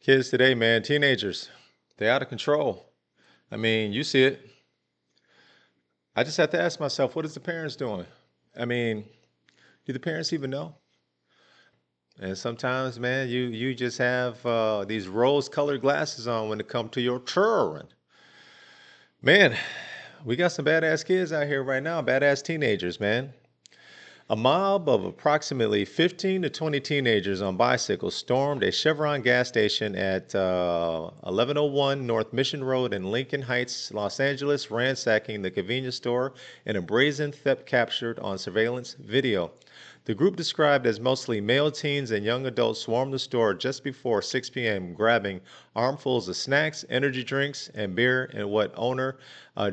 Kids today, man, teenagers, they're out of control. I mean, you see it. I just have to ask myself, what is the parents doing? I mean, do the parents even know? And sometimes, man, you just have these rose-colored glasses on when it comes to your children. Man, we got some badass kids out here right now, badass teenagers, man. A mob of approximately 15 to 20 teenagers on bicycles stormed a Chevron gas station at 1101 North Mission Road in Lincoln Heights, Los Angeles, ransacking the convenience store in a brazen theft captured on surveillance video. The group, described as mostly male teens and young adults, swarmed the store just before 6 p.m., grabbing armfuls of snacks, energy drinks, and beer in what owner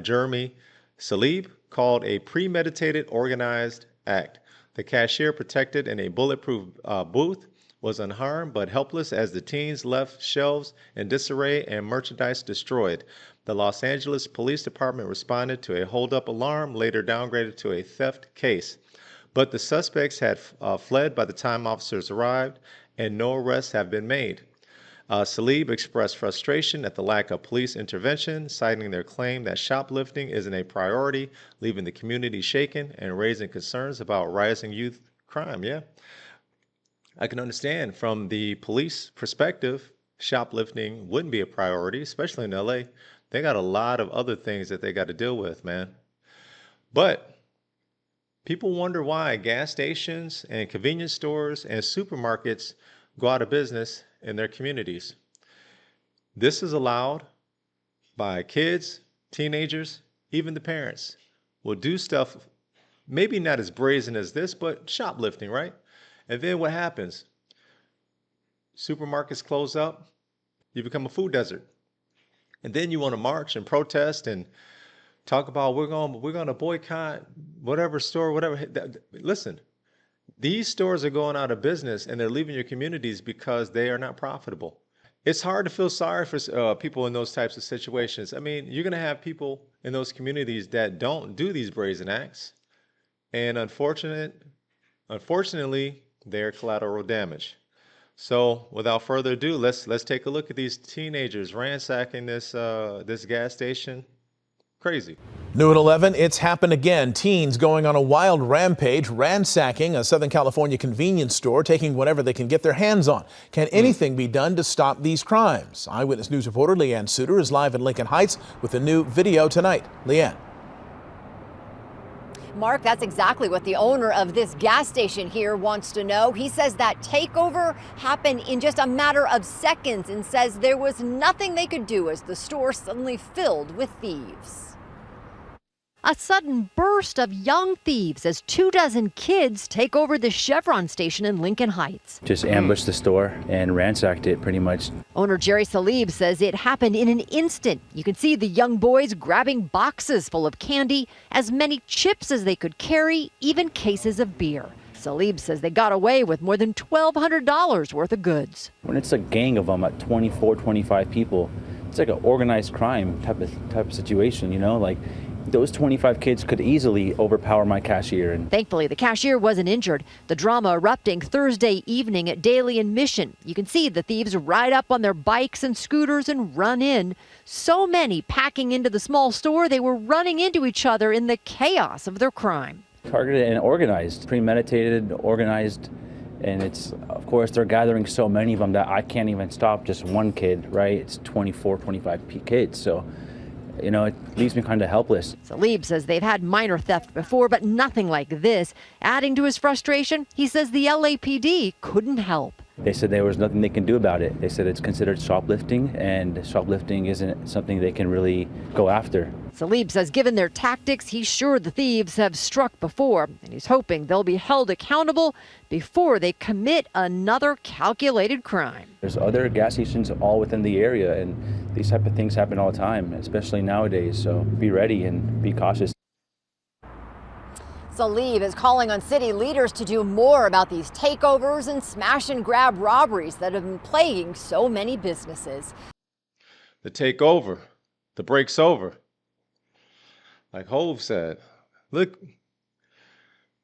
Jeremy Salib called a premeditated, organized act. The cashier, protected in a bulletproof booth, was unharmed but helpless as the teens left shelves in disarray and merchandise destroyed. The Los Angeles Police Department responded to a hold-up alarm, later downgraded to a theft case. But the suspects had fled by the time officers arrived, and no arrests have been made. Salib expressed frustration at the lack of police intervention, citing their claim that shoplifting isn't a priority, leaving the community shaken and raising concerns about rising youth crime. Yeah, I can understand from the police perspective, shoplifting wouldn't be a priority, especially in LA. They got a lot of other things that they got to deal with, man. But people wonder why gas stations and convenience stores and supermarkets go out of business in their communities. This is allowed by kids, teenagers, even the parents will do stuff maybe not as brazen as this, but shoplifting, right? And then what happens? Supermarkets close up, you become a food desert. And then you want to march and protest and talk about we're going to boycott whatever store, whatever. Listen, these stores are going out of business and they're leaving your communities because they are not profitable. It's hard to feel sorry for people in those types of situations. I mean, you're going to have people in those communities that don't do these brazen acts. And unfortunately, they're collateral damage. So without further ado, let's take a look at these teenagers ransacking this gas station. Crazy. New at 11, it's happened again. Teens going on a wild rampage, ransacking a Southern California convenience store, taking whatever they can get their hands on. Can anything be done to stop these crimes? Eyewitness News reporter Leanne Suter is live in Lincoln Heights with a new video tonight. Leanne. Mark, that's exactly what the owner of this gas station here wants to know. He says that takeover happened in just a matter of seconds and says there was nothing they could do as the store suddenly filled with thieves. A sudden burst of young thieves as 24 kids take over the Chevron station in Lincoln Heights. Just ambushed the store and ransacked it pretty much. Owner Jeremy Salib says it happened in an instant. You can see the young boys grabbing boxes full of candy, as many chips as they could carry, even cases of beer. Salib says they got away with more than $1,200 worth of goods. When it's a gang of them at 24, 25 people, it's like an organized crime type of situation, you know, like those 25 kids could easily overpower my cashier. And thankfully, the cashier wasn't injured. The drama erupting Thursday evening at Daly and Mission. You can see the thieves ride up on their bikes and scooters and run in. So many packing into the small store, they were running into each other in the chaos of their crime. Targeted and organized, premeditated, organized. And it's, of course, they're gathering so many of them that I can't even stop just one kid, right? It's 24, 25 kids. So, you know, it leaves me kind of helpless. Salib says they've had minor theft before, but nothing like this. Adding to his frustration, he says the LAPD couldn't help. They said there was nothing they can do about it. They said it's considered shoplifting, and shoplifting isn't something they can really go after. Salib says given their tactics, he's sure the thieves have struck before, and he's hoping they'll be held accountable before they commit another calculated crime. There's other gas stations all within the area, and these type of things happen all the time, especially nowadays. So be ready and be cautious. Salib is calling on city leaders to do more about these takeovers and smash and grab robberies that have been plaguing so many businesses. The takeover, the break's over. Like Hove said, look,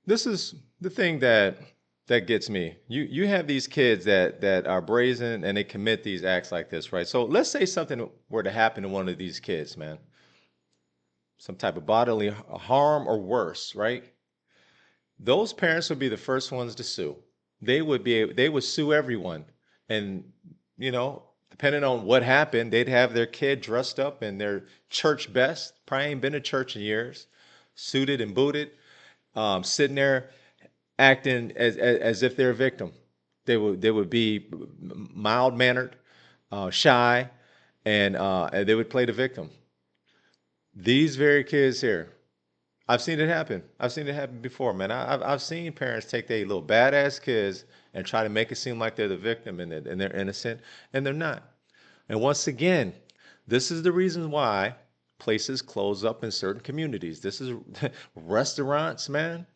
this is the thing that that gets me. You have these kids that are brazen and they commit these acts like this, right? So let's say something were to happen to one of these kids, man. Some type of bodily harm or worse, right? Those parents would be the first ones to sue. They would sue everyone. And, depending on what happened, they'd have their kid dressed up in their church best, probably ain't been to church in years, suited and booted, sitting there acting as if they're a victim. They would be mild mannered, shy, and they would play the victim. These very kids here, I've seen it happen. I've seen it happen before, man. I've seen parents take their little badass kids and try to make it seem like they're the victim and they're innocent, and they're not. And once again, this is the reason why places close up in certain communities. This is restaurants, man,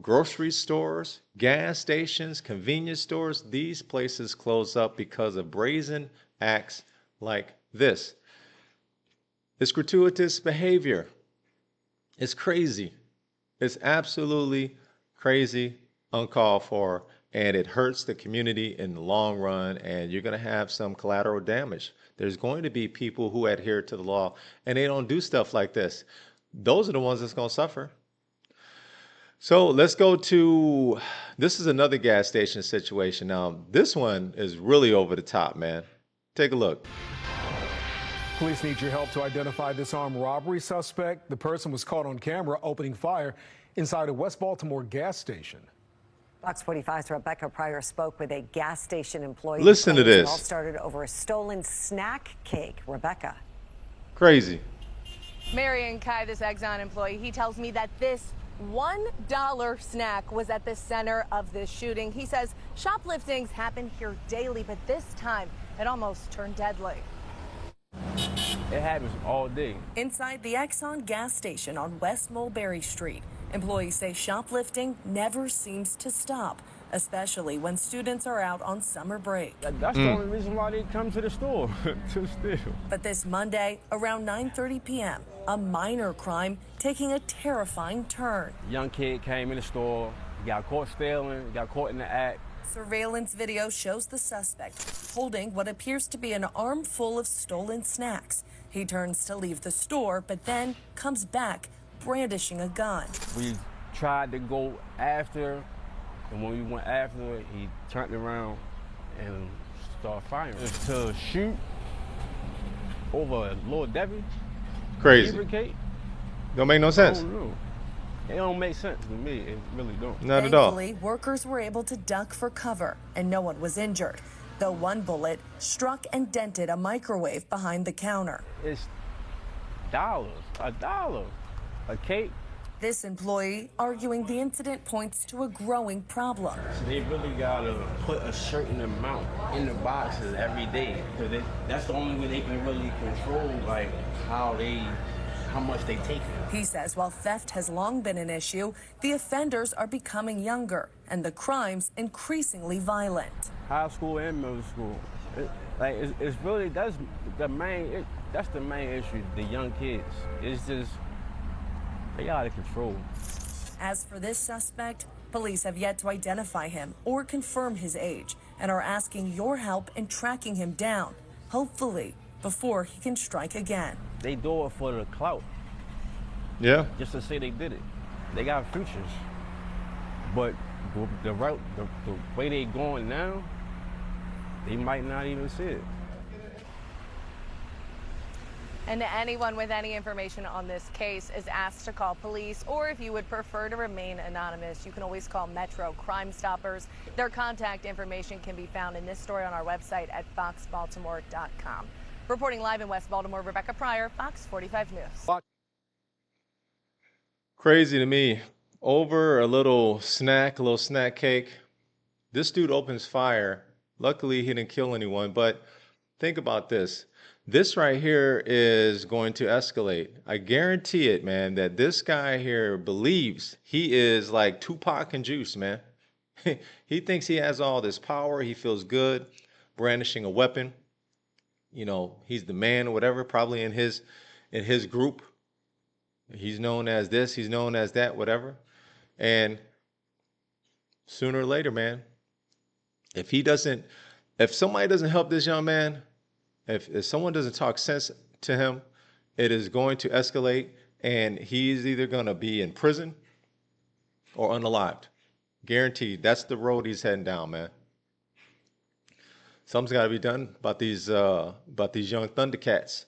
grocery stores, gas stations, convenience stores. These places close up because of brazen acts like this. It's gratuitous behavior. It's crazy. It's absolutely crazy, uncalled for, and it hurts the community in the long run, and you're going to have some collateral damage. There's going to be people who adhere to the law, and they don't do stuff like this. Those are the ones that's going to suffer. So let's go to, this is another gas station situation. Now, this one is really over the top, man. Take a look. Police need your help to identify this armed robbery suspect. The person was caught on camera opening fire inside a West Baltimore gas station. Fox 45's Rebecca Pryor spoke with a gas station employee. Listen to this. It all started over a stolen snack cake. Rebecca. Crazy. Marion Kai, this Exxon employee, he tells me that this $1 snack was at the center of this shooting. He says shopliftings happen here daily, but this time it almost turned deadly. It happens all day. Inside the Exxon gas station on West Mulberry Street, employees say shoplifting never seems to stop, especially when students are out on summer break. That's the only reason why they come to the store, to steal. But this Monday, around 9:30 p.m., a minor crime taking a terrifying turn. Young kid came in the store, got caught stealing, got caught in the act. Surveillance video shows the suspect holding what appears to be an armful of stolen snacks. He turns to leave the store, but then comes back brandishing a gun. We tried to go after, and when we went after it, he turned around and started firing. It's to shoot over a little Debbie. Crazy. Cake. Don't make no sense. I don't know. It don't make sense to me. It really don't. Not at all. Thankfully, workers were able to duck for cover, and no one was injured, though one bullet struck and dented a microwave behind the counter. It's $1. A cake. This employee arguing the incident points to a growing problem. So they really gotta put a certain amount in the boxes every day, because that's the only way they can really control like how much they take. He says while theft has long been an issue, the offenders are becoming younger and the crimes increasingly violent. High school and middle school, it's really that's the main issue. The young kids, it's just they out of control. As for this suspect, police have yet to identify him or confirm his age and are asking your help in tracking him down, hopefully before he can strike again. They do it for the clout. Yeah. Just to say they did it. They got futures. But the way they going now, they might not even see it. And anyone with any information on this case is asked to call police, or if you would prefer to remain anonymous, you can always call Metro Crime Stoppers. Their contact information can be found in this story on our website at foxbaltimore.com. Reporting live in West Baltimore, Rebecca Pryor, Fox 45 News. Crazy to me. Over a little snack cake. This dude opens fire. Luckily, he didn't kill anyone, but think about this. This right here is going to escalate. I guarantee it, man, that this guy here believes he is like Tupac and Juice, man. He thinks he has all this power. He feels good brandishing a weapon. You know, he's the man or whatever, probably in his group. He's known as this, he's known as that, whatever. And sooner or later, man, if somebody doesn't help this young man, if someone doesn't talk sense to him, it is going to escalate, and he's either going to be in prison or unalived. Guaranteed. That's the road he's heading down, man. Something's got to be done about these young Thundercats.